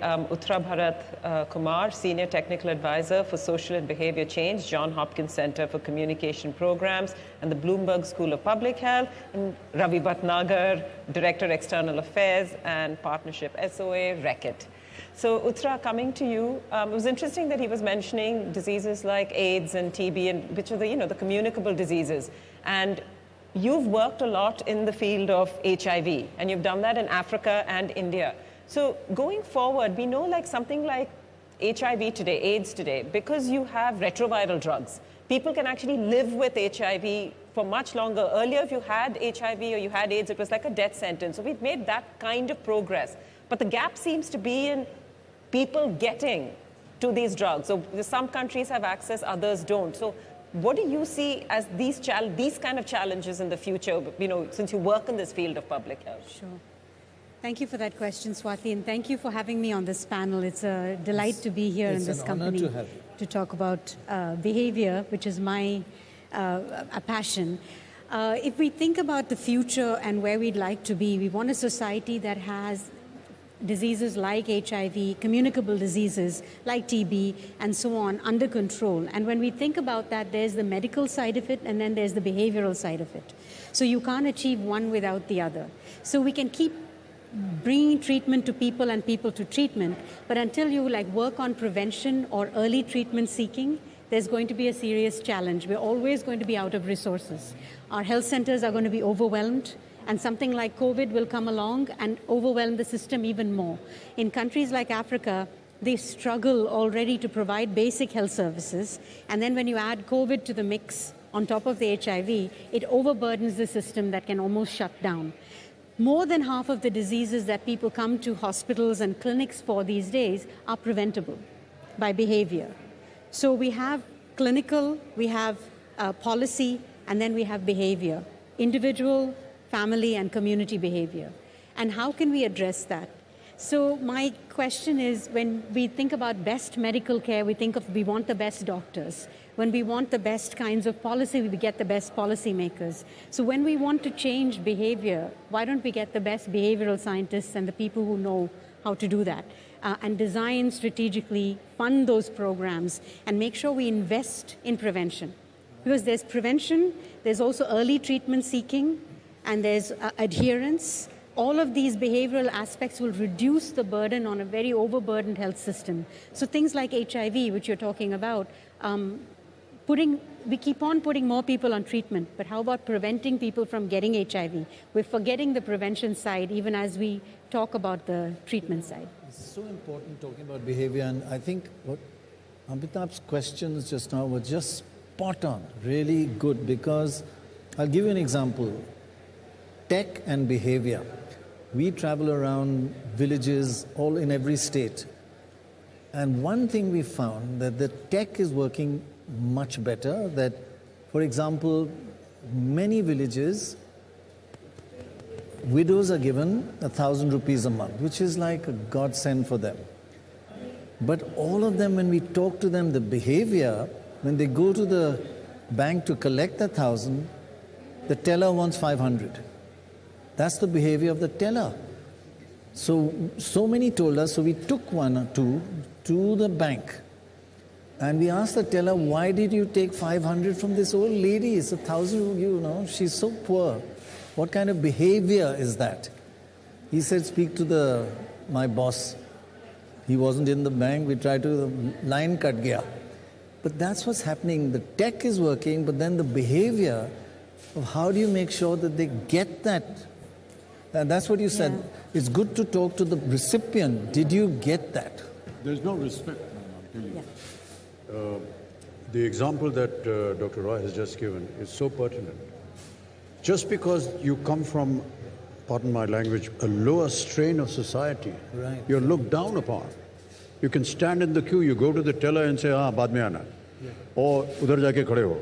Uttara Bharath Kumar, Senior Technical Advisor for Social and Behaviour Change, John Hopkins Center for Communication Programs, and the Bloomberg School of Public Health, and Ravi Bhatnagar, Director External Affairs and Partnership, SOA, Reckitt. So Uttara, coming to you, it was interesting that he was mentioning diseases like AIDS and TB, and which are the communicable diseases. And you've worked a lot in the field of HIV, and you've done that in Africa and India. So going forward, we know something like HIV today, AIDS today, because you have retroviral drugs. People can actually live with HIV for much longer. Earlier, if you had HIV or you had AIDS, it was like a death sentence. So we've made that kind of progress. But the gap seems to be in people getting to these drugs. So some countries have access, others don't. So what do you see as these kind of challenges in the future, since you work in this field of public health? Sure. Thank you for that question, Swati, and thank you for having me on this panel. It's a delight to be here in this company to talk about behavior, which is my a passion. If we think about the future and where we'd like to be, we want a society that has diseases like HIV, communicable diseases like TB, and so on under control. And when we think about that, there's the medical side of it, and then there's the behavioral side of it. So you can't achieve one without the other. So we can keep bringing treatment to people and people to treatment, but until you work on prevention or early treatment seeking, there's going to be a serious challenge. We're always going to be out of resources. Our health centers are going to be overwhelmed, and something like COVID will come along and overwhelm the system even more. In countries like Africa, they struggle already to provide basic health services, and then when you add COVID to the mix on top of the HIV, it overburdens the system that can almost shut down. More than half of the diseases that people come to hospitals and clinics for these days are preventable by behavior. So we have clinical, we have policy, and then we have behavior, individual, family, and community behavior. And how can we address that? So my question is, when we think about best medical care, we want the best doctors. When we want the best kinds of policy, we get the best policymakers. So when we want to change behavior, why don't we get the best behavioral scientists and the people who know how to do that? And design strategically, fund those programs, and make sure we invest in prevention. Because there's prevention, there's also early treatment seeking, and there's adherence. All of these behavioral aspects will reduce the burden on a very overburdened health system. So things like HIV, which you're talking about, we keep on putting more people on treatment, but how about preventing people from getting HIV? We're forgetting the prevention side even as we talk about the treatment side. It's so important talking about behavior, and I think what Amitabh's questions just now were just spot on, really good, because I'll give you an example. Tech and behavior. We travel around villages all in every state, and one thing we found that the tech is working much better. That, for example, many villages, widows are given 1,000 rupees a month, which is like a godsend for them. But all of them, when we talk to them, the behavior, when they go to the bank to collect the 1,000, the teller wants 500. That's the behavior of the teller. So many told us, so we took one or two to the bank. And we asked the teller, why did you take 500 from this old lady? It's 1,000, she's so poor. What kind of behavior is that? He said, speak to my boss. He wasn't in the bank. We tried to, the line cut gaya. But that's what's happening. The tech is working, but then the behavior of how do you make sure that they get that? And that's what you said. Yeah. It's good to talk to the recipient. Did you get that? There's no respect, I'll tell you. Yeah. The example that Dr. Roy has just given is so pertinent. Just because you come from, pardon my language, a lower strain of society, right, you're looked down upon. You can stand in the queue, you go to the teller and say, baad mein aana. Or udhar jaake khade ho.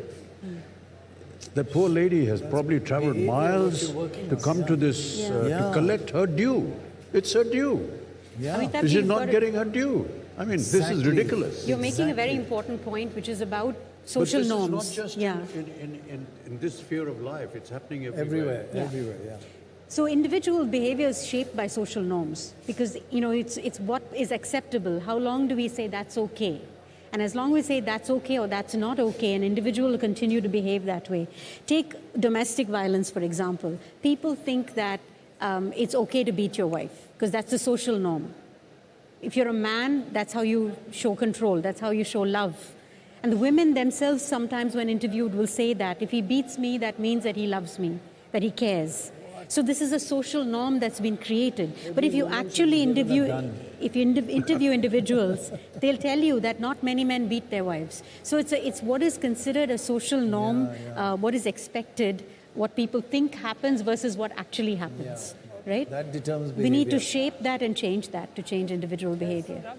The poor lady has probably traveled miles to come to this, to collect her due. It's her due. Yeah. She's not getting her due. I mean, this is ridiculous. You're making a very important point, which is about social norms. But this is not just in this sphere of life. It's happening everywhere. Everywhere, yeah. So individual behavior is shaped by social norms because, it's what is acceptable. How long do we say that's okay? And as long as we say that's okay or that's not okay, an individual will continue to behave that way. Take domestic violence, for example. People think that it's okay to beat your wife because that's the social norm. If you're a man, that's how you show control. That's how you show love. And the women themselves sometimes when interviewed will say that if he beats me, that means that he loves me, that he cares. So this is a social norm that's been created. But if you actually interview individuals, they'll tell you that not many men beat their wives. So it's what is considered a social norm, what is expected, what people think happens versus what actually happens. Right? That determines behavior. We need to shape that and change that to change individual behavior.